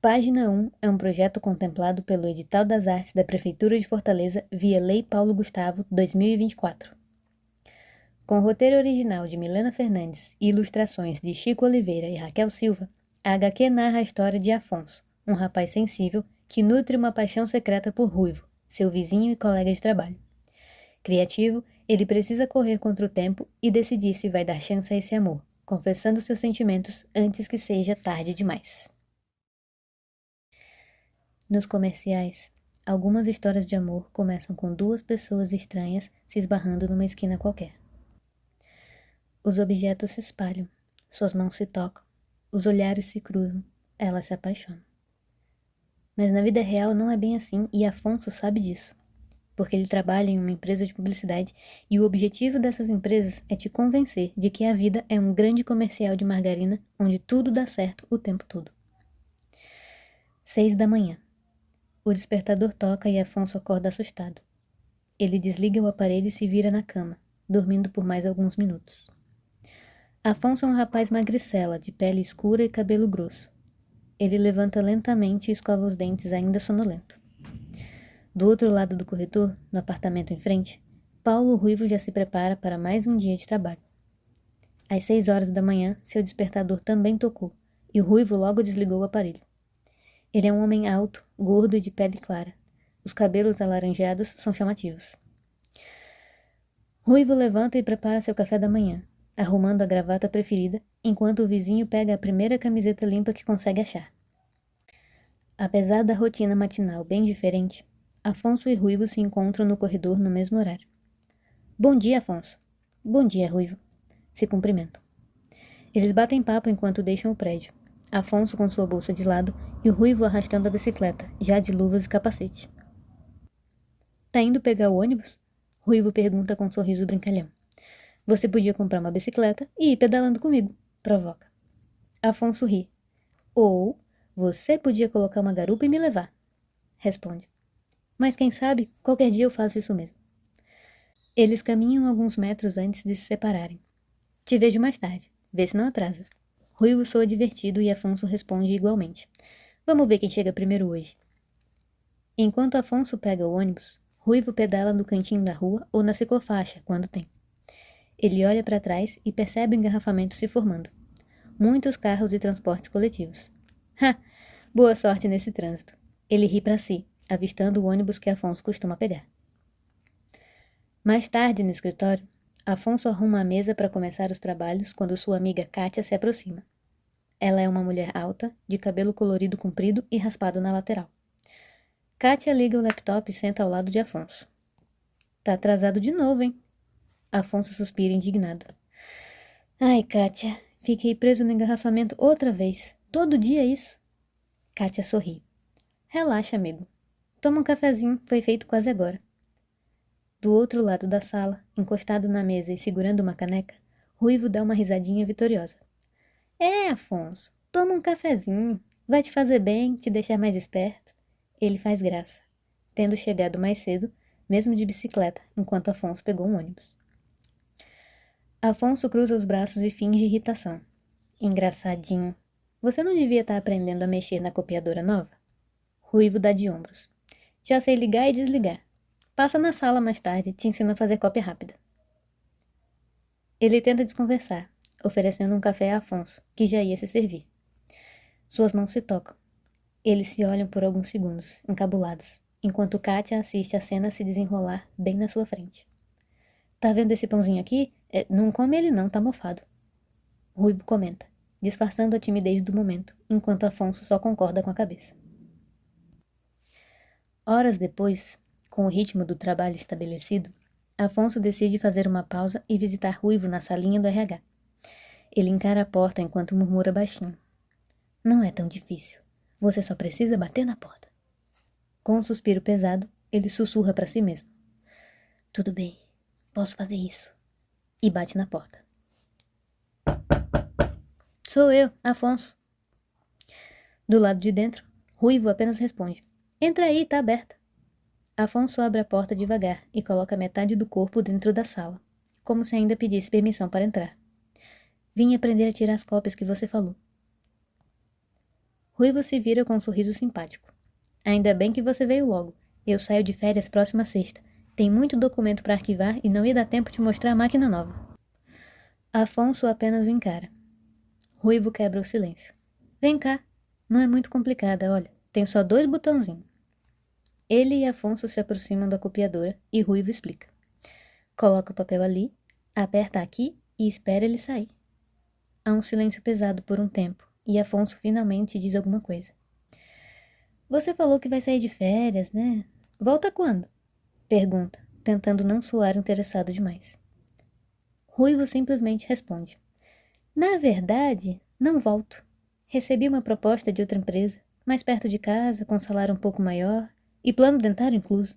Página 1 é um projeto contemplado pelo Edital das Artes da Prefeitura de Fortaleza via Lei Paulo Gustavo 2024. Com roteiro original de Milena Fernandes e ilustrações de Chico Oliveira e Raquel Silva, a HQ narra a história de Afonso, um rapaz sensível que nutre uma paixão secreta por Ruivo, seu vizinho e colega de trabalho. Criativo, ele precisa correr contra o tempo e decidir se vai dar chance a esse amor, confessando seus sentimentos antes que seja tarde demais. Nos comerciais, algumas histórias de amor começam com duas pessoas estranhas se esbarrando numa esquina qualquer. Os objetos se espalham, suas mãos se tocam, os olhares se cruzam, elas se apaixonam. Mas na vida real não é bem assim e Afonso sabe disso, porque ele trabalha em uma empresa de publicidade e o objetivo dessas empresas é te convencer de que a vida é um grande comercial de margarina onde tudo dá certo o tempo todo. 6 da manhã. O despertador toca e Afonso acorda assustado. Ele desliga o aparelho e se vira na cama, dormindo por mais alguns minutos. Afonso é um rapaz magricela, de pele escura e cabelo grosso. Ele levanta lentamente e escova os dentes ainda sonolento. Do outro lado do corredor, no apartamento em frente, Paulo Ruivo já se prepara para mais um dia de trabalho. Às 6 horas da manhã, seu despertador também tocou, e o Ruivo logo desligou o aparelho. Ele é um homem alto, gordo e de pele clara. Os cabelos alaranjados são chamativos. Ruivo levanta e prepara seu café da manhã, arrumando a gravata preferida, enquanto o vizinho pega a primeira camiseta limpa que consegue achar. Apesar da rotina matinal bem diferente, Afonso e Ruivo se encontram no corredor no mesmo horário. Bom dia, Afonso. Bom dia, Ruivo. Se cumprimentam. Eles batem papo enquanto deixam o prédio. Afonso com sua bolsa de lado e o Ruivo arrastando a bicicleta, já de luvas e capacete. Tá indo pegar o ônibus? Ruivo pergunta com um sorriso brincalhão. Você podia comprar uma bicicleta e ir pedalando comigo, provoca. Afonso ri. Ou você podia colocar uma garupa e me levar, responde. Mas quem sabe, qualquer dia eu faço isso mesmo. Eles caminham alguns metros antes de se separarem. Te vejo mais tarde, vê se não atrasa. Ruivo soa divertido e Afonso responde igualmente. Vamos ver quem chega primeiro hoje. Enquanto Afonso pega o ônibus, Ruivo pedala no cantinho da rua ou na ciclofaixa, quando tem. Ele olha para trás e percebe o engarrafamento se formando. Muitos carros e transportes coletivos. Ha! Boa sorte nesse trânsito. Ele ri para si, avistando o ônibus que Afonso costuma pegar. Mais tarde, no escritório, Afonso arruma a mesa para começar os trabalhos quando sua amiga Kátia se aproxima. Ela é uma mulher alta, de cabelo colorido comprido e raspado na lateral. Kátia liga o laptop e senta ao lado de Afonso. Tá atrasado de novo, hein? Afonso suspira indignado. Ai, Kátia, fiquei preso no engarrafamento outra vez. Todo dia é isso. Kátia sorri. Relaxa, amigo. Toma um cafezinho, foi feito quase agora. Do outro lado da sala, encostado na mesa e segurando uma caneca, Ruivo dá uma risadinha vitoriosa. É, Afonso, toma um cafezinho. Vai te fazer bem, te deixar mais esperto. Ele faz graça, tendo chegado mais cedo, mesmo de bicicleta, enquanto Afonso pegou um ônibus. Afonso cruza os braços e finge irritação. Engraçadinho. Você não devia estar aprendendo a mexer na copiadora nova? Ruivo dá de ombros. Já sei ligar e desligar. Passa na sala mais tarde, te ensino a fazer cópia rápida. Ele tenta desconversar, oferecendo um café a Afonso, que já ia se servir. Suas mãos se tocam. Eles se olham por alguns segundos, encabulados, enquanto Kátia assiste a cena se desenrolar bem na sua frente. Tá vendo esse pãozinho aqui? Não come ele não, tá mofado. Ruivo comenta, disfarçando a timidez do momento, enquanto Afonso só concorda com a cabeça. Horas depois, com o ritmo do trabalho estabelecido, Afonso decide fazer uma pausa e visitar Ruivo na salinha do RH. Ele encara a porta enquanto murmura baixinho. Não é tão difícil. Você só precisa bater na porta. Com um suspiro pesado, ele sussurra para si mesmo. Tudo bem, posso fazer isso. E bate na porta. Sou eu, Afonso. Do lado de dentro, Ruivo apenas responde. Entra aí, tá aberta. Afonso abre a porta devagar e coloca metade do corpo dentro da sala, como se ainda pedisse permissão para entrar. Vim aprender a tirar as cópias que você falou. Ruivo se vira com um sorriso simpático. Ainda bem que você veio logo. Eu saio de férias próxima sexta. Tem muito documento para arquivar e não ia dar tempo de mostrar a máquina nova. Afonso apenas o encara. Ruivo quebra o silêncio. Vem cá. Não é muito complicada, olha. Tem só 2 botãozinhos. Ele e Afonso se aproximam da copiadora e Ruivo explica. Coloca o papel ali, aperta aqui e espera ele sair. Há um silêncio pesado por um tempo e Afonso finalmente diz alguma coisa. Você falou que vai sair de férias, né? Volta quando? Pergunta, tentando não soar interessado demais. Ruivo simplesmente responde. Na verdade, não volto. Recebi uma proposta de outra empresa, mais perto de casa, com salário um pouco maior e plano dentário incluso.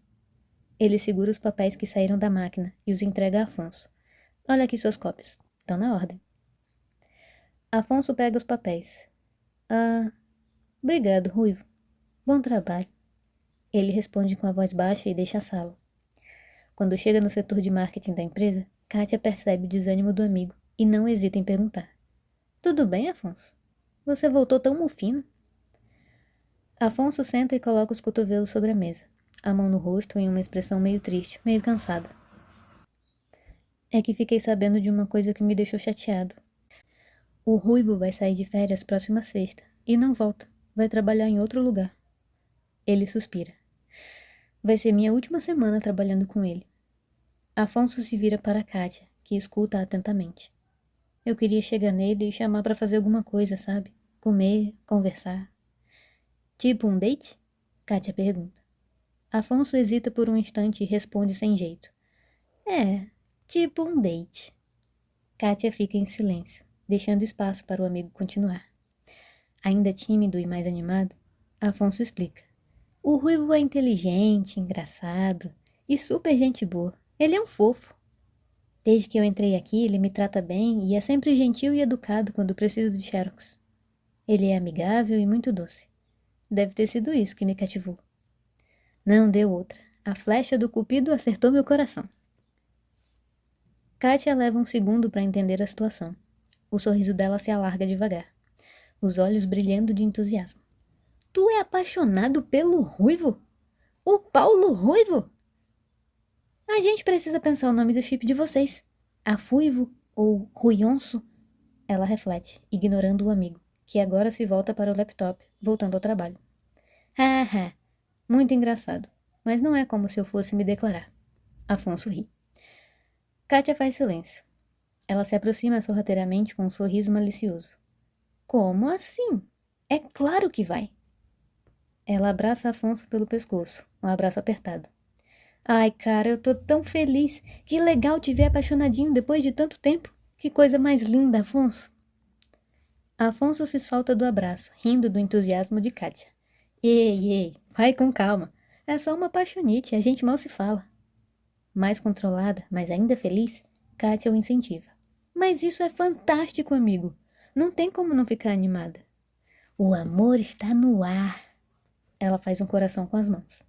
Ele segura os papéis que saíram da máquina e os entrega a Afonso. Olha aqui suas cópias. Estão na ordem. Afonso pega os papéis. Ah, obrigado, Ruivo. Bom trabalho. Ele responde com a voz baixa e deixa a sala. Quando chega no setor de marketing da empresa, Kátia percebe o desânimo do amigo e não hesita em perguntar. Tudo bem, Afonso? Você voltou tão mufino? Afonso senta e coloca os cotovelos sobre a mesa, a mão no rosto em uma expressão meio triste, meio cansada. É que fiquei sabendo de uma coisa que me deixou chateado. O Ruivo vai sair de férias próxima sexta e não volta. Vai trabalhar em outro lugar. Ele suspira. Vai ser minha última semana trabalhando com ele. Afonso se vira para Kátia, que escuta atentamente. Eu queria chegar nele e chamar para fazer alguma coisa, sabe? Comer, conversar. Tipo um date? Kátia pergunta. Afonso hesita por um instante e responde sem jeito. É, tipo um date. Kátia fica em silêncio, deixando espaço para o amigo continuar. Ainda tímido e mais animado, Afonso explica. O Ruivo é inteligente, engraçado e super gente boa. Ele é um fofo. Desde que eu entrei aqui, ele me trata bem e é sempre gentil e educado quando preciso de xerox. Ele é amigável e muito doce. Deve ter sido isso que me cativou. Não deu outra. A flecha do cupido acertou meu coração. Kátia leva um segundo para entender a situação. O sorriso dela se alarga devagar, os olhos brilhando de entusiasmo. Tu é apaixonado pelo Ruivo? O Paulo Ruivo? A gente precisa pensar o nome do chip de vocês. Afuivo ou Ruionso? Ela reflete, ignorando o amigo, que agora se volta para o laptop, voltando ao trabalho. Haha, muito engraçado, mas não é como se eu fosse me declarar. Afonso ri. Kátia faz silêncio. Ela se aproxima sorrateiramente com um sorriso malicioso. Como assim? É claro que vai. Ela abraça Afonso pelo pescoço, um abraço apertado. Ai, cara, eu tô tão feliz. Que legal te ver apaixonadinho depois de tanto tempo. Que coisa mais linda, Afonso. Afonso se solta do abraço, rindo do entusiasmo de Kátia. Ei, vai com calma. É só uma apaixonite, a gente mal se fala. Mais controlada, mas ainda feliz, Kátia o incentiva. Mas isso é fantástico, amigo. Não tem como não ficar animada. O amor está no ar. Ela faz um coração com as mãos.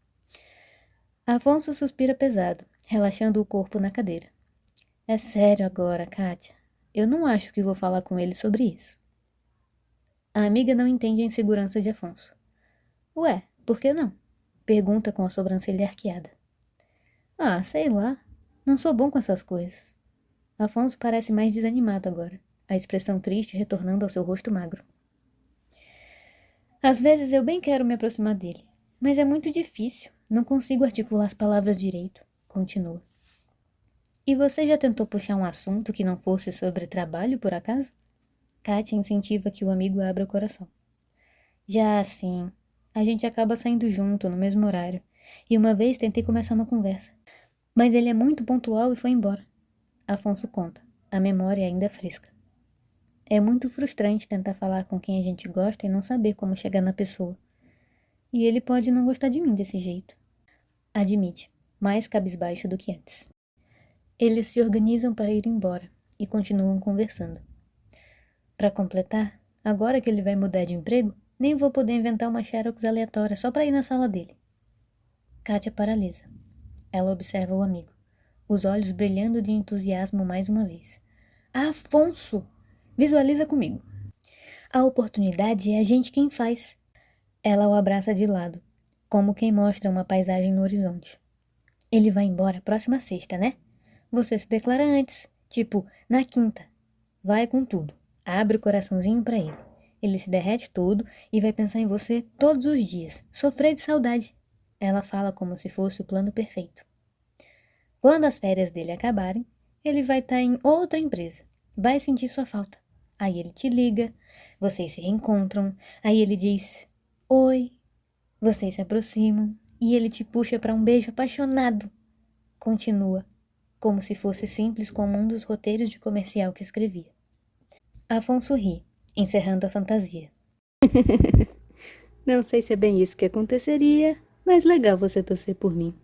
Afonso suspira pesado, relaxando o corpo na cadeira. É sério agora, Kátia. Eu não acho que vou falar com ele sobre isso. A amiga não entende a insegurança de Afonso. Ué, por que não? Pergunta com a sobrancelha arqueada. Ah, sei lá. Não sou bom com essas coisas. Afonso parece mais desanimado agora, a expressão triste retornando ao seu rosto magro. Às vezes eu bem quero me aproximar dele, mas é muito difícil. Não consigo articular as palavras direito. Continua. E você já tentou puxar um assunto que não fosse sobre trabalho, por acaso? Kátia incentiva que o amigo abra o coração. Já sim. A gente acaba saindo junto, no mesmo horário. E uma vez tentei começar uma conversa. Mas ele é muito pontual e foi embora. Afonso conta. A memória ainda é fresca. É muito frustrante tentar falar com quem a gente gosta e não saber como chegar na pessoa. E ele pode não gostar de mim desse jeito. Admite, mais cabisbaixo do que antes. Eles se organizam para ir embora e continuam conversando. Para completar, agora que ele vai mudar de emprego, nem vou poder inventar uma xerox aleatória só para ir na sala dele. Kátia paralisa. Ela observa o amigo, os olhos brilhando de entusiasmo mais uma vez. Afonso! Visualiza comigo. A oportunidade é a gente quem faz. Ela o abraça de lado, como quem mostra uma paisagem no horizonte. Ele vai embora próxima sexta, né? Você se declara antes, tipo, na quinta. Vai com tudo. Abre o coraçãozinho pra ele. Ele se derrete todo e vai pensar em você todos os dias. Sofrer de saudade. Ela fala como se fosse o plano perfeito. Quando as férias dele acabarem, ele vai estar em outra empresa. Vai sentir sua falta. Aí ele te liga, vocês se reencontram, aí ele diz: Oi, vocês se aproximam e ele te puxa para um beijo apaixonado. Continua, como se fosse simples como um dos roteiros de comercial que escrevia. Afonso ri, encerrando a fantasia. Não sei se é bem isso que aconteceria, mas legal você torcer por mim.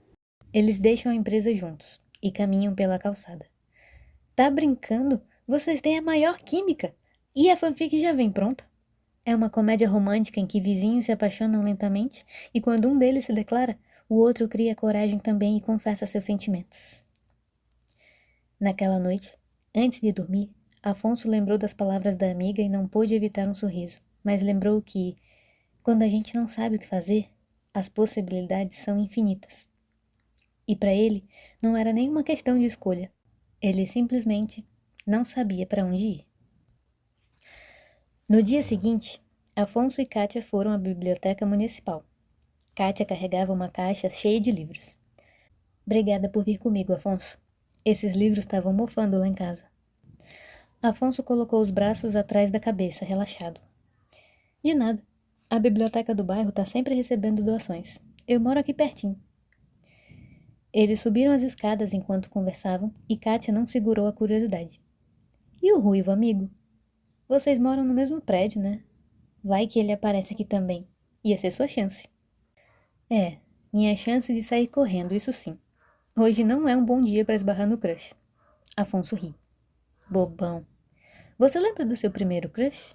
Eles deixam a empresa juntos e caminham pela calçada. Tá brincando? Vocês têm a maior química! E a fanfic já vem pronta? É uma comédia romântica em que vizinhos se apaixonam lentamente e quando um deles se declara, o outro cria coragem também e confessa seus sentimentos. Naquela noite, antes de dormir, Afonso lembrou das palavras da amiga e não pôde evitar um sorriso, mas lembrou que, quando a gente não sabe o que fazer, as possibilidades são infinitas. E para ele, não era nenhuma questão de escolha. Ele simplesmente não sabia para onde ir. No dia seguinte, Afonso e Kátia foram à biblioteca municipal. Kátia carregava uma caixa cheia de livros. Obrigada por vir comigo, Afonso. Esses livros estavam mofando lá em casa. Afonso colocou os braços atrás da cabeça, relaxado. De nada. A biblioteca do bairro está sempre recebendo doações. Eu moro aqui pertinho. Eles subiram as escadas enquanto conversavam e Kátia não segurou a curiosidade. E o ruivo, amigo? Vocês moram no mesmo prédio, né? Vai que ele aparece aqui também. Ia ser sua chance. É, minha chance de sair correndo, isso sim. Hoje não é um bom dia para esbarrar no crush. Afonso ri. Bobão. Você lembra do seu primeiro crush?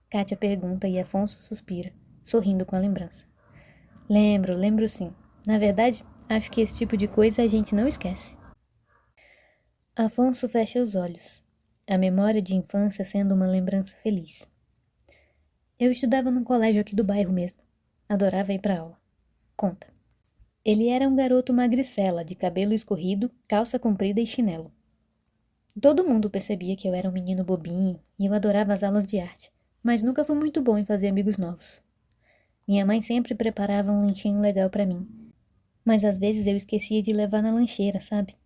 Kátia pergunta e Afonso suspira, sorrindo com a lembrança. Lembro sim. Na verdade, acho que esse tipo de coisa a gente não esquece. Afonso fecha os olhos, a memória de infância sendo uma lembrança feliz. Eu estudava num colégio aqui do bairro mesmo. Adorava ir pra aula. Conta. Ele era um garoto magricela, de cabelo escorrido, calça comprida e chinelo. Todo mundo percebia que eu era um menino bobinho e eu adorava as aulas de arte, mas nunca fui muito bom em fazer amigos novos. Minha mãe sempre preparava um lanchinho legal pra mim, mas às vezes eu esquecia de levar na lancheira, sabe?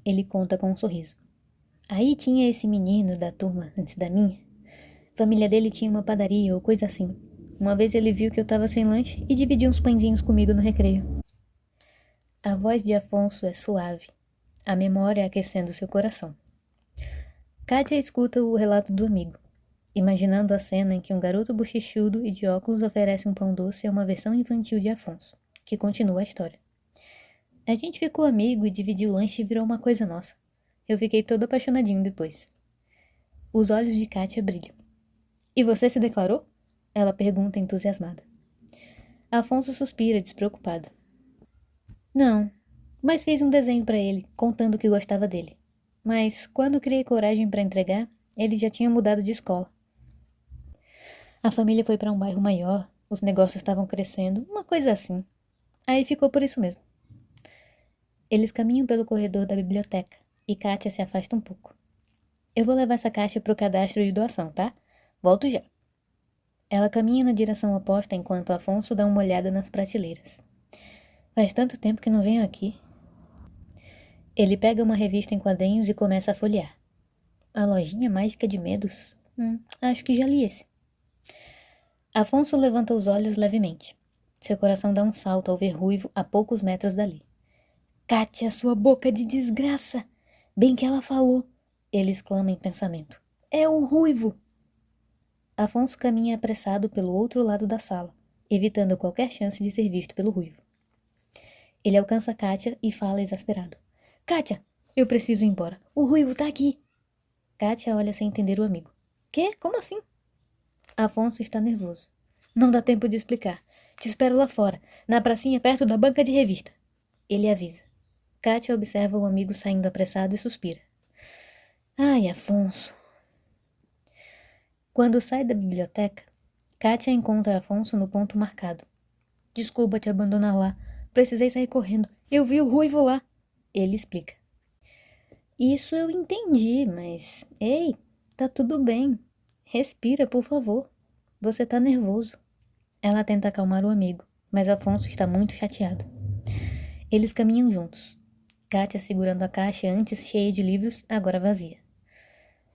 Ele conta com um sorriso. Aí tinha esse menino da turma antes da minha. A família dele tinha uma padaria ou coisa assim. Uma vez ele viu que eu tava sem lanche e dividiu uns pãezinhos comigo no recreio. A voz de Afonso é suave, a memória aquecendo seu coração. Kátia escuta o relato do amigo, imaginando a cena em que um garoto bochechudo e de óculos oferece um pão doce a uma versão infantil de Afonso, que continua a história. A gente ficou amigo e dividiu o lanche e virou uma coisa nossa. Eu fiquei todo apaixonadinho depois. Os olhos de Kátia brilham. E você se declarou? Ela pergunta entusiasmada. Afonso suspira, despreocupado. Não, mas fiz um desenho para ele, contando que gostava dele. Mas quando criei coragem para entregar, ele já tinha mudado de escola. A família foi para um bairro maior, os negócios estavam crescendo, uma coisa assim. Aí ficou por isso mesmo. Eles caminham pelo corredor da biblioteca e Kátia se afasta um pouco. Eu vou levar essa caixa pro cadastro de doação, tá? Volto já. Ela caminha na direção oposta enquanto Afonso dá uma olhada nas prateleiras. Faz tanto tempo que não venho aqui. Ele pega uma revista em quadrinhos e começa a folhear. A Lojinha Mágica de Medos? Acho que já li esse. Afonso levanta os olhos levemente. Seu coração dá um salto ao ver Ruivo a poucos metros dali. Kátia, sua boca de desgraça! Bem que ela falou! Ele exclama em pensamento. É o Ruivo! Afonso caminha apressado pelo outro lado da sala, evitando qualquer chance de ser visto pelo Ruivo. Ele alcança Kátia e fala exasperado. Kátia, eu preciso ir embora. O Ruivo tá aqui. Kátia olha sem entender o amigo. Quê? Como assim? Afonso está nervoso. Não dá tempo de explicar. Te espero lá fora, na pracinha perto da banca de revista. Ele avisa. Kátia observa o amigo saindo apressado e suspira. Ai, Afonso. Quando sai da biblioteca, Kátia encontra Afonso no ponto marcado. Desculpa te abandonar lá. Precisei sair correndo. Eu vi o ruivo lá. Ele explica. Isso eu entendi, mas... Ei, tá tudo bem. Respira, por favor. Você tá nervoso. Ela tenta acalmar o amigo, mas Afonso está muito chateado. Eles caminham juntos. Kátia segurando a caixa antes cheia de livros, agora vazia.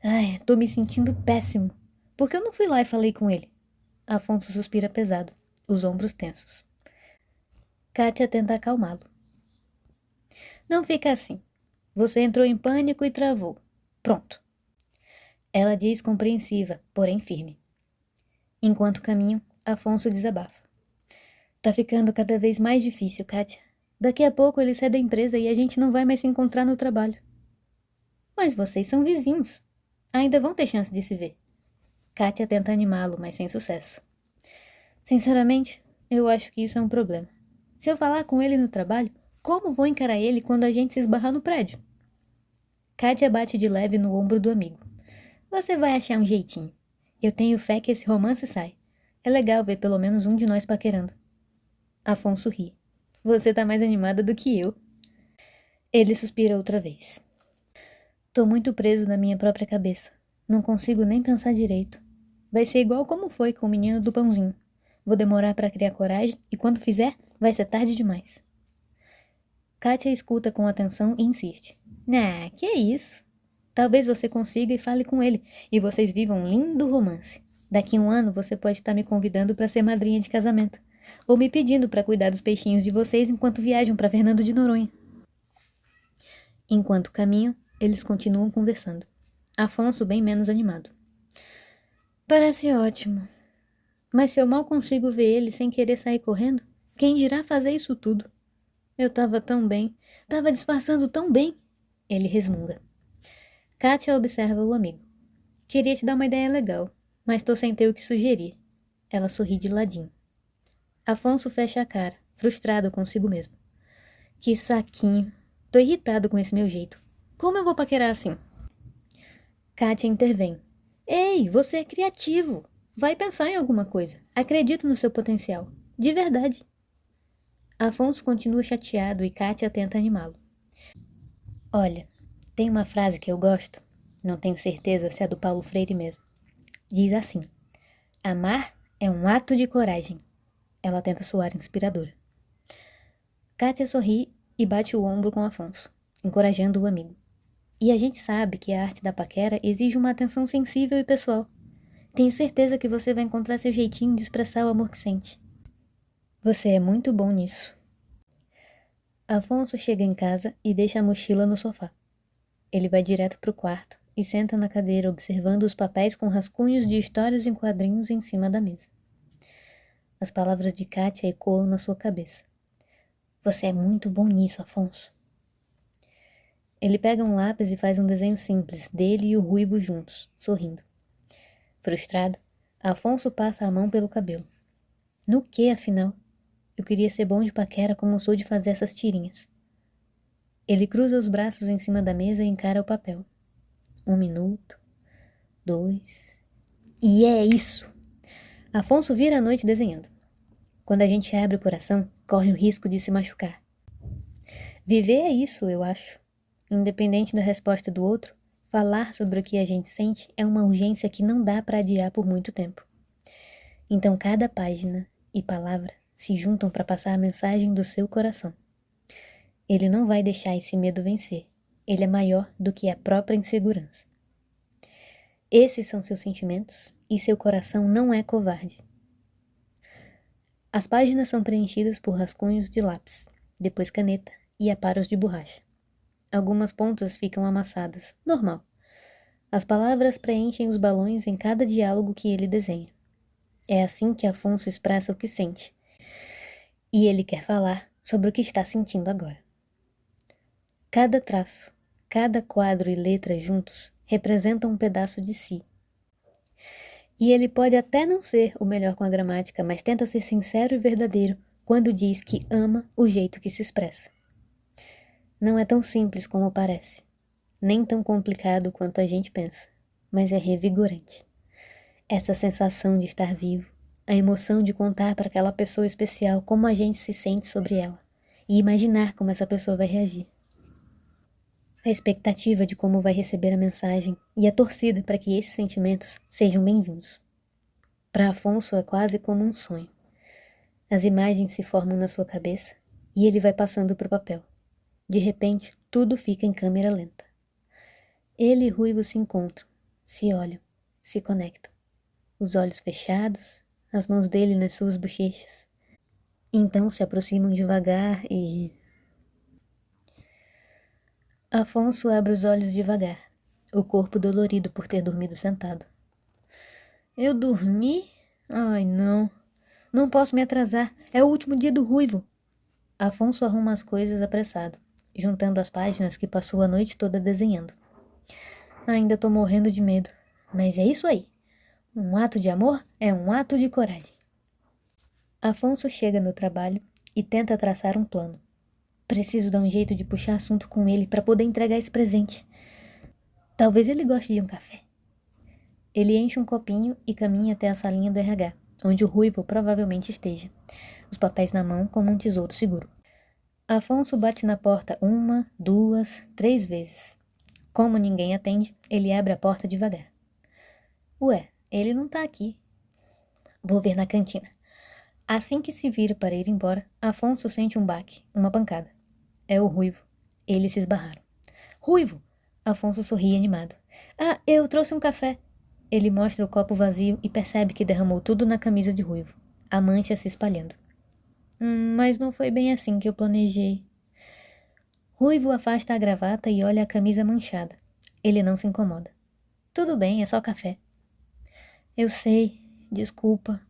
Ai, tô me sentindo péssimo. Por que eu não fui lá e falei com ele? Afonso suspira pesado, os ombros tensos. Kátia tenta acalmá-lo. Não fica assim. Você entrou em pânico e travou. Pronto. Ela diz compreensiva, porém firme. Enquanto caminham, Afonso desabafa. Tá ficando cada vez mais difícil, Kátia. Daqui a pouco ele sai da empresa e a gente não vai mais se encontrar no trabalho. Mas vocês são vizinhos. Ainda vão ter chance de se ver. Kátia tenta animá-lo, mas sem sucesso. Sinceramente, eu acho que isso é um problema. Se eu falar com ele no trabalho, como vou encarar ele quando a gente se esbarrar no prédio? Kátia bate de leve no ombro do amigo. Você vai achar um jeitinho. Eu tenho fé que esse romance sai. É legal ver pelo menos um de nós paquerando. Afonso ri. Você tá mais animada do que eu. Ele suspira outra vez. Tô muito preso na minha própria cabeça. Não consigo nem pensar direito. Vai ser igual como foi com o menino do pãozinho. Vou demorar pra criar coragem e quando fizer, vai ser tarde demais. Kátia escuta com atenção e insiste. Ah, que é isso? Talvez você consiga e fale com ele, e vocês vivam um lindo romance. Daqui a um ano você pode estar me convidando para ser madrinha de casamento, ou me pedindo para cuidar dos peixinhos de vocês enquanto viajam para Fernando de Noronha. Enquanto caminham, eles continuam conversando. Afonso bem menos animado. Parece ótimo. Mas se eu mal consigo ver ele sem querer sair correndo, quem dirá fazer isso tudo? Eu tava tão bem, tava disfarçando tão bem. Ele resmunga. Kátia observa o amigo. Queria te dar uma ideia legal, mas tô sem ter o que sugerir. Ela sorri de ladinho. Afonso fecha a cara, frustrado consigo mesmo. Que saquinho. Tô irritado com esse meu jeito. Como eu vou paquerar assim? Kátia intervém. Ei, você é criativo. Vai pensar em alguma coisa. Acredito no seu potencial. De verdade. Afonso continua chateado e Kátia tenta animá-lo. Olha, tem uma frase que eu gosto, não tenho certeza se é do Paulo Freire mesmo. Diz assim: amar é um ato de coragem. Ela tenta soar inspiradora. Kátia sorri e bate o ombro com Afonso, encorajando o amigo. E a gente sabe que a arte da paquera exige uma atenção sensível e pessoal. Tenho certeza que você vai encontrar seu jeitinho de expressar o amor que sente. Você é muito bom nisso. Afonso chega em casa e deixa a mochila no sofá. Ele vai direto pro quarto e senta na cadeira observando os papéis com rascunhos de histórias em quadrinhos em cima da mesa. As palavras de Kátia ecoam na sua cabeça. Você é muito bom nisso, Afonso. Ele pega um lápis e faz um desenho simples dele e o ruivo juntos, sorrindo. Frustrado, Afonso passa a mão pelo cabelo. No que, afinal? Eu queria ser bom de paquera como sou de fazer essas tirinhas. Ele cruza os braços em cima da mesa e encara o papel. 1 minuto, 2... E é isso! Afonso vira a noite desenhando. Quando a gente abre o coração, corre o risco de se machucar. Viver é isso, eu acho. Independente da resposta do outro, falar sobre o que a gente sente é uma urgência que não dá para adiar por muito tempo. Então cada página e palavra se juntam para passar a mensagem do seu coração. Ele não vai deixar esse medo vencer. Ele é maior do que a própria insegurança. Esses são seus sentimentos e seu coração não é covarde. As páginas são preenchidas por rascunhos de lápis, depois caneta e aparos de borracha. Algumas pontas ficam amassadas, normal. As palavras preenchem os balões em cada diálogo que ele desenha. É assim que Afonso expressa o que sente. E ele quer falar sobre o que está sentindo agora. Cada traço, cada quadro e letra juntos representam um pedaço de si. E ele pode até não ser o melhor com a gramática, mas tenta ser sincero e verdadeiro quando diz que ama o jeito que se expressa. Não é tão simples como parece, nem tão complicado quanto a gente pensa, mas é revigorante. Essa sensação de estar vivo, A emoção de contar para aquela pessoa especial como a gente se sente sobre ela e imaginar como essa pessoa vai reagir. A expectativa de como vai receber a mensagem e a torcida para que esses sentimentos sejam bem-vindos. Para Afonso é quase como um sonho. As imagens se formam na sua cabeça e ele vai passando para o papel. De repente, tudo fica em câmera lenta. Ele e Ruivo se encontram, se olham, se conectam. Os olhos fechados, as mãos dele nas suas bochechas. Então se aproximam devagar e... Afonso abre os olhos devagar, o corpo dolorido por ter dormido sentado. Eu dormi? Ai, não. Não posso me atrasar. É o último dia do Ruivo. Afonso arruma as coisas apressado, juntando as páginas que passou a noite toda desenhando. Ainda tô morrendo de medo. Mas é isso aí. Um ato de amor é um ato de coragem. Afonso chega no trabalho e tenta traçar um plano. Preciso dar um jeito de puxar assunto com ele para poder entregar esse presente. Talvez ele goste de um café. Ele enche um copinho e caminha até a salinha do RH, onde o Ruivo provavelmente esteja, os papéis na mão como um tesouro seguro. Afonso bate na porta 1, 2, 3 vezes. Como ninguém atende, ele abre a porta devagar. Ué, ele não tá aqui. Vou ver na cantina. Assim que se vira para ir embora, Afonso sente um baque, uma pancada. É o Ruivo. Eles se esbarraram. Ruivo! Afonso sorri animado. Ah, eu trouxe um café. Ele mostra o copo vazio e percebe que derramou tudo na camisa de Ruivo, a mancha se espalhando. Mas não foi bem assim que eu planejei. Ruivo afasta a gravata e olha a camisa manchada. Ele não se incomoda. Tudo bem, é só café. Eu sei, desculpa.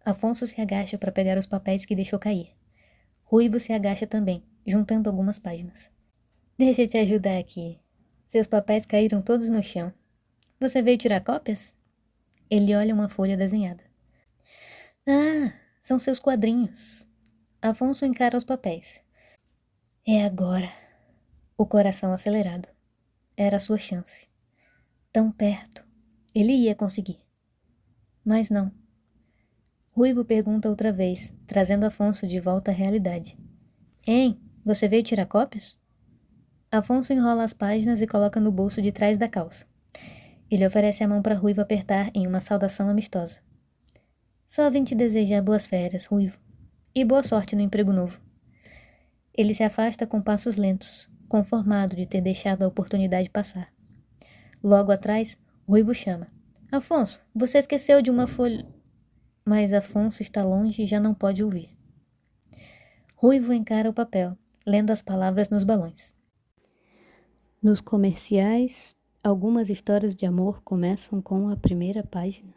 Afonso se agacha para pegar os papéis que deixou cair. Ruivo se agacha também, juntando algumas páginas. Deixa eu te ajudar aqui. Seus papéis caíram todos no chão. Você veio tirar cópias? Ele olha uma folha desenhada. Ah, são seus quadrinhos. Afonso encara os papéis. É agora. O coração acelerado. Era a sua chance. Tão perto. Ele ia conseguir. Mas não. Ruivo pergunta outra vez, trazendo Afonso de volta à realidade. Hein, você veio tirar cópias? Afonso enrola as páginas e coloca no bolso de trás da calça. Ele oferece a mão para Ruivo apertar em uma saudação amistosa. Só vim te desejar boas férias, Ruivo. E boa sorte no emprego novo. Ele se afasta com passos lentos, conformado de ter deixado a oportunidade passar. Logo atrás, Ruivo chama. Afonso, você esqueceu de uma folha... Mas Afonso está longe e já não pode ouvir. Ruivo encara o papel, lendo as palavras nos balões. Nos comerciais, algumas histórias de amor começam com a primeira página.